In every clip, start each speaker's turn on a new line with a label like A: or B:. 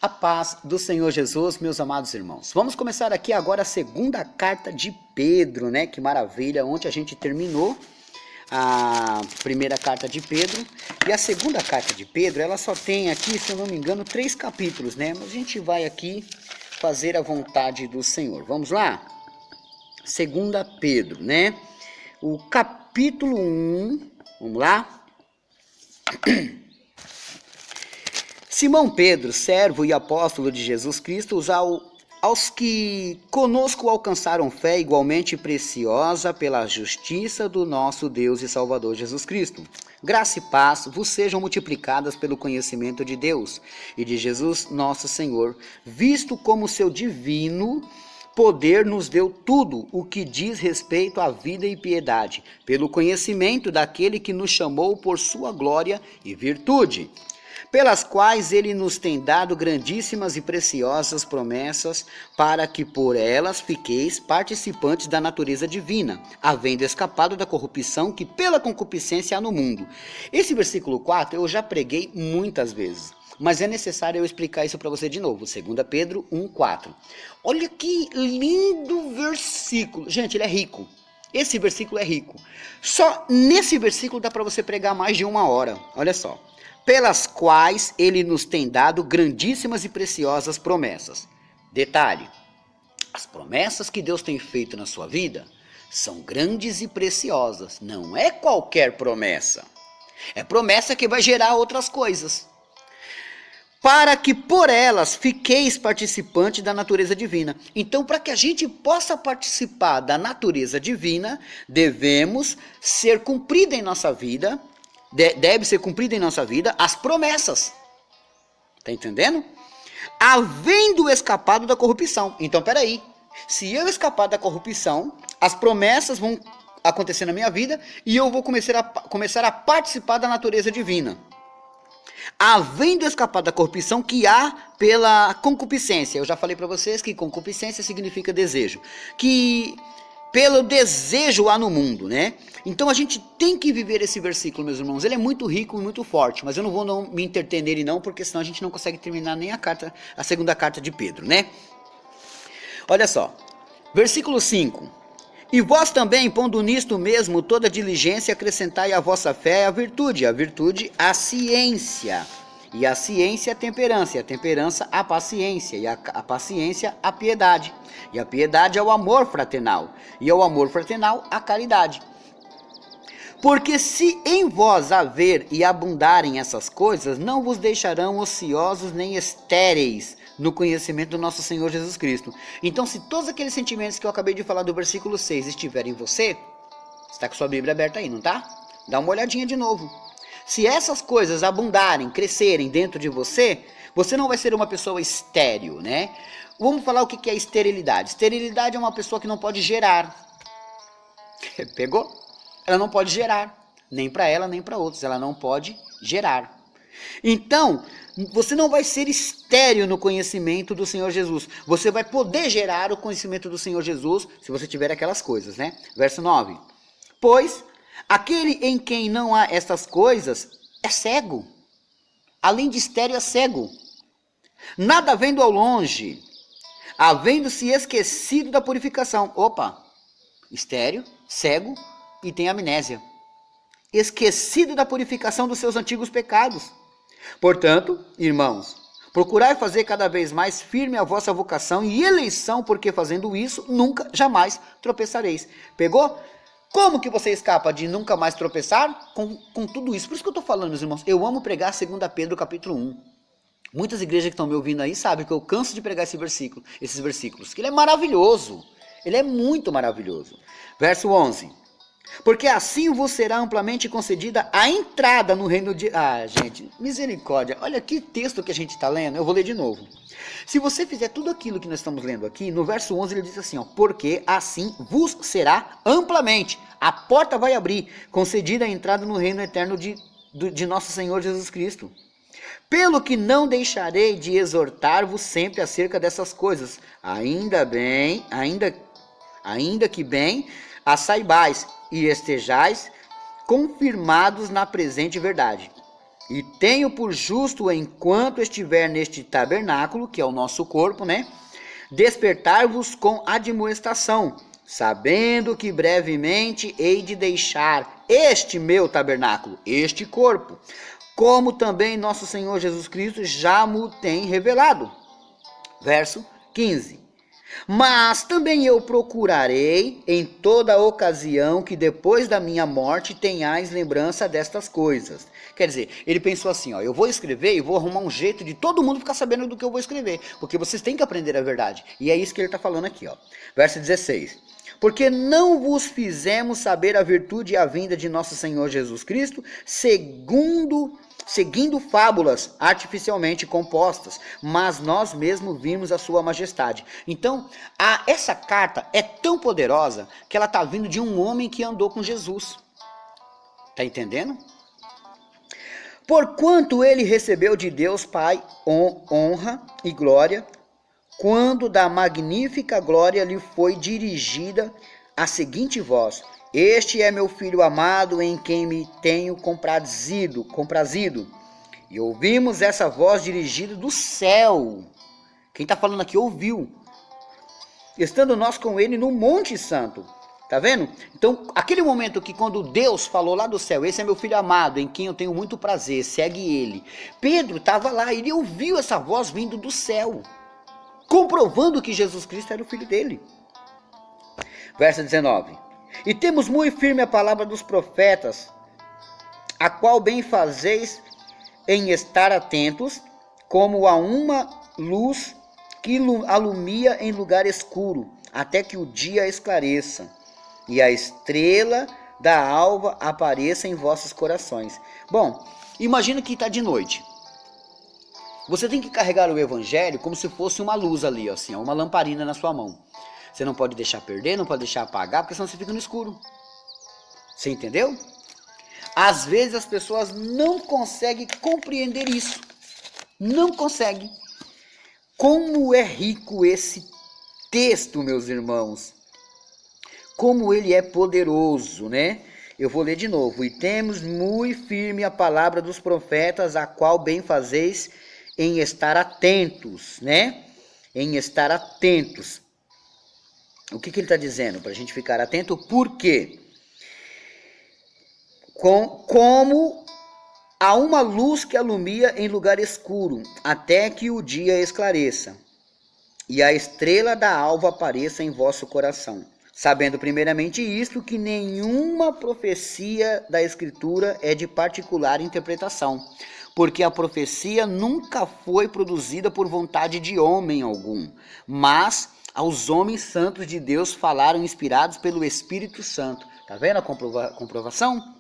A: A paz do Senhor Jesus, meus amados irmãos. Vamos começar aqui agora a segunda carta de Pedro, né? Que maravilha, ontem a gente terminou a primeira carta de Pedro. E a segunda carta de Pedro, ela só tem aqui, se eu não me engano, 3 capítulos, né? Mas a gente vai aqui fazer a vontade do Senhor. Vamos lá? Segunda Pedro, né? O capítulo 1, vamos lá? Simão Pedro, servo e apóstolo de Jesus Cristo, aos que conosco alcançaram fé igualmente preciosa pela justiça do nosso Deus e Salvador Jesus Cristo. Graça e paz vos sejam multiplicadas pelo conhecimento de Deus e de Jesus nosso Senhor, visto como seu divino poder nos deu tudo o que diz respeito à vida e piedade, pelo conhecimento daquele que nos chamou por sua glória e virtude, pelas quais ele nos tem dado grandíssimas e preciosas promessas, para que por elas fiqueis participantes da natureza divina, havendo escapado da corrupção que pela concupiscência há no mundo. Esse versículo 4 eu já preguei muitas vezes, mas é necessário eu explicar isso para você de novo. 2 Pedro 1,4. Olha que lindo versículo. Gente, ele é rico. Esse versículo é rico. Só nesse versículo dá para você pregar mais de 1 hora. Olha só. Pelas quais ele nos tem dado grandíssimas e preciosas promessas. Detalhe, as promessas que Deus tem feito na sua vida são grandes e preciosas. Não é qualquer promessa. É promessa que vai gerar outras coisas. Para que por elas fiqueis participantes da natureza divina. Então, para que a gente possa participar da natureza divina, devemos ser cumprida em nossa vida, deve ser cumprida em nossa vida as promessas. Tá entendendo? Havendo escapado da corrupção. Então, peraí. Se eu escapar da corrupção, as promessas vão acontecer na minha vida e eu vou começar a participar da natureza divina. Havendo escapado da corrupção que há pela concupiscência. Eu já falei para vocês que concupiscência significa desejo. Que pelo desejo há no mundo, né? Então a gente tem que viver esse versículo, meus irmãos. Ele é muito rico e muito forte, mas eu não vou me entreter nele não, porque senão a gente não consegue terminar nem a segunda carta de Pedro, né? Olha só, versículo 5. E vós também, pondo nisto mesmo toda diligência, acrescentai à vossa fé a virtude a ciência, e a ciência a temperança, e a temperança a paciência, e a paciência a piedade, e a piedade ao amor fraternal, e ao amor fraternal a caridade. Porque se em vós haver e abundarem essas coisas, não vos deixarão ociosos nem estéreis no conhecimento do nosso Senhor Jesus Cristo. Então, se todos aqueles sentimentos que eu acabei de falar do versículo 6 estiverem em você, você está com sua Bíblia aberta aí, não tá? Dá uma olhadinha de novo. Se essas coisas abundarem, crescerem dentro de você, você não vai ser uma pessoa estéril, né? Vamos falar o que é esterilidade. Esterilidade é uma pessoa que não pode gerar. Pegou? Ela não pode gerar, nem para ela, nem para outros. Ela não pode gerar. Então, você não vai ser estéril no conhecimento do Senhor Jesus. Você vai poder gerar o conhecimento do Senhor Jesus se você tiver aquelas coisas, né? Verso 9. Pois aquele em quem não há estas coisas é cego. Além de estéril, é cego. Nada vendo ao longe, havendo-se esquecido da purificação. Opa, estéril, cego e tem amnésia. Esquecido da purificação dos seus antigos pecados. Portanto, irmãos, procurai fazer cada vez mais firme a vossa vocação e eleição, porque fazendo isso, nunca, jamais tropeçareis. Pegou? Como que você escapa de nunca mais tropeçar? Com tudo isso. Por isso que eu estou falando, meus irmãos, eu amo pregar 2 Pedro capítulo 1. Muitas igrejas que estão me ouvindo aí sabem que eu canso de pregar esses versículos, que ele é maravilhoso. Ele é muito maravilhoso. Verso 11. Porque assim vos será amplamente concedida a entrada no reino de... Ah, gente, misericórdia. Olha que texto que a gente está lendo. Eu vou ler de novo. Se você fizer tudo aquilo que nós estamos lendo aqui, no verso 11 ele diz assim, ó, porque assim vos será amplamente. A porta vai abrir, concedida a entrada no reino eterno de nosso Senhor Jesus Cristo. Pelo que não deixarei de exortar-vos sempre acerca dessas coisas. Ainda que bem as saibais e estejais confirmados na presente verdade. E tenho por justo, enquanto estiver neste tabernáculo, que é o nosso corpo, né? Despertar-vos com admoestação, sabendo que brevemente hei de deixar este meu tabernáculo, este corpo, como também nosso Senhor Jesus Cristo já me tem revelado. Verso 15. Mas também eu procurarei em toda ocasião que depois da minha morte tenhais lembrança destas coisas. Quer dizer, ele pensou assim, ó, eu vou escrever e vou arrumar um jeito de todo mundo ficar sabendo do que eu vou escrever, porque vocês têm que aprender a verdade. E é isso que ele está falando aqui, ó. Verso 16. Porque não vos fizemos saber a virtude e a vinda de nosso Senhor Jesus Cristo, seguindo fábulas artificialmente compostas, mas nós mesmos vimos a sua majestade. Então, essa carta é tão poderosa que ela está vindo de um homem que andou com Jesus. Está entendendo? Porquanto ele recebeu de Deus Pai honra e glória, quando da magnífica glória lhe foi dirigida a seguinte voz: Este é meu filho amado, em quem me tenho comprazido. E ouvimos essa voz dirigida do céu. Quem está falando aqui ouviu. Estando nós com ele no Monte Santo. Tá vendo? Então, aquele momento que quando Deus falou lá do céu, esse é meu filho amado, em quem eu tenho muito prazer, segue ele. Pedro estava lá, ele ouviu essa voz vindo do céu, comprovando que Jesus Cristo era o filho dele. Verso 19. E temos muito firme a palavra dos profetas, a qual bem fazeis em estar atentos, como a uma luz que alumia em lugar escuro, até que o dia esclareça, e a estrela da alva apareça em vossos corações. Bom, imagina que está de noite. Você tem que carregar o evangelho como se fosse uma luz ali, assim, uma lamparina na sua mão. Você não pode deixar perder, não pode deixar apagar, porque senão você fica no escuro. Você entendeu? Às vezes as pessoas não conseguem compreender isso. Não conseguem. Como é rico esse texto, meus irmãos. Como ele é poderoso, né? Eu vou ler de novo. E temos muito firme a palavra dos profetas, a qual bem fazeis em estar atentos, né? Em estar atentos. O que ele está dizendo? Para a gente ficar atento, por quê? Como há uma luz que alumia em lugar escuro, até que o dia esclareça, e a estrela da alva apareça em vosso coração. Sabendo primeiramente isto, que nenhuma profecia da Escritura é de particular interpretação, porque a profecia nunca foi produzida por vontade de homem algum, mas aos homens santos de Deus falaram inspirados pelo Espírito Santo. Tá vendo a comprovação?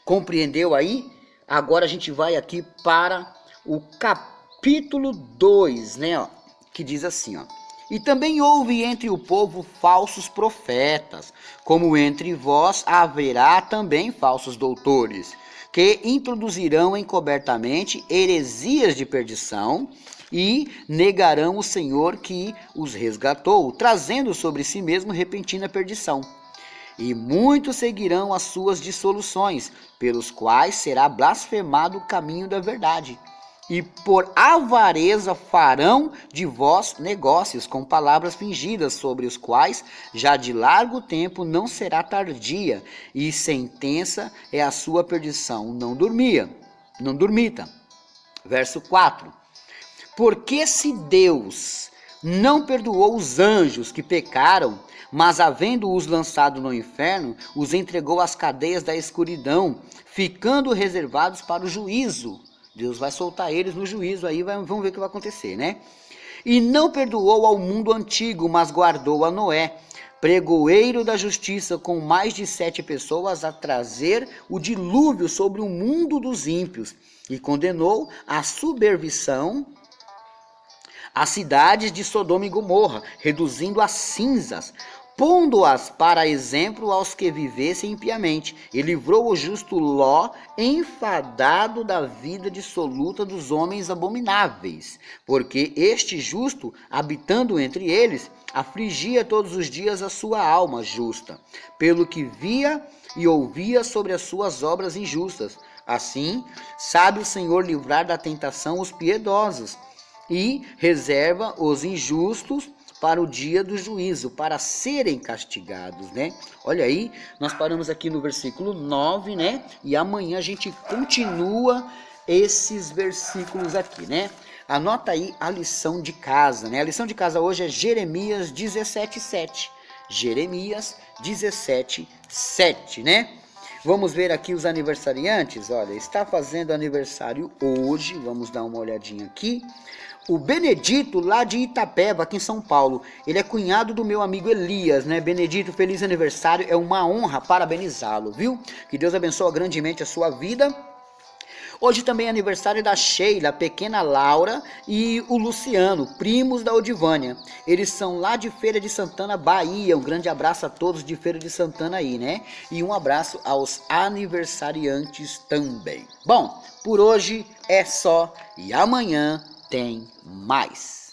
A: Compreendeu aí? Agora a gente vai aqui para o capítulo 2, né? Ó, que diz assim, ó. E também houve entre o povo falsos profetas, como entre vós haverá também falsos doutores, que introduzirão encobertamente heresias de perdição e negarão o Senhor que os resgatou, trazendo sobre si mesmo repentina perdição. E muitos seguirão as suas dissoluções, pelos quais será blasfemado o caminho da verdade. E por avareza farão de vós negócios com palavras fingidas, sobre os quais já de largo tempo não será tardia, e sentença é a sua perdição. Não dormita. Verso 4. Porque se Deus não perdoou os anjos que pecaram, mas havendo-os lançado no inferno, os entregou às cadeias da escuridão, ficando reservados para o juízo. Deus vai soltar eles no juízo, aí vamos ver o que vai acontecer, né? E não perdoou ao mundo antigo, mas guardou a Noé, pregoeiro da justiça, com mais de 7 pessoas, a trazer o dilúvio sobre o mundo dos ímpios, e condenou a subversão as cidades de Sodoma e Gomorra, reduzindo as cinzas, pondo-as para exemplo aos que vivessem impiamente, e livrou o justo Ló, enfadado da vida dissoluta dos homens abomináveis, porque este justo, habitando entre eles, afligia todos os dias a sua alma justa, pelo que via e ouvia sobre as suas obras injustas. Assim, sabe o Senhor livrar da tentação os piedosos e reserva os injustos para o dia do juízo, para serem castigados, né? Olha aí, nós paramos aqui no versículo 9, né? E amanhã a gente continua esses versículos aqui, né? Anota aí a lição de casa, né? A lição de casa hoje é Jeremias 17:7. Jeremias 17:7, né? Vamos ver aqui os aniversariantes. Olha, está fazendo aniversário hoje, vamos dar uma olhadinha aqui. O Benedito, lá de Itapeva, aqui em São Paulo. Ele é cunhado do meu amigo Elias, né? Benedito, feliz aniversário. É uma honra parabenizá-lo, viu? Que Deus abençoe grandemente a sua vida. Hoje também é aniversário da Sheila, a pequena Laura e o Luciano, primos da Odivânia. Eles são lá de Feira de Santana, Bahia. Um grande abraço a todos de Feira de Santana aí, né? E um abraço aos aniversariantes também. Bom, por hoje é só e amanhã tem mais.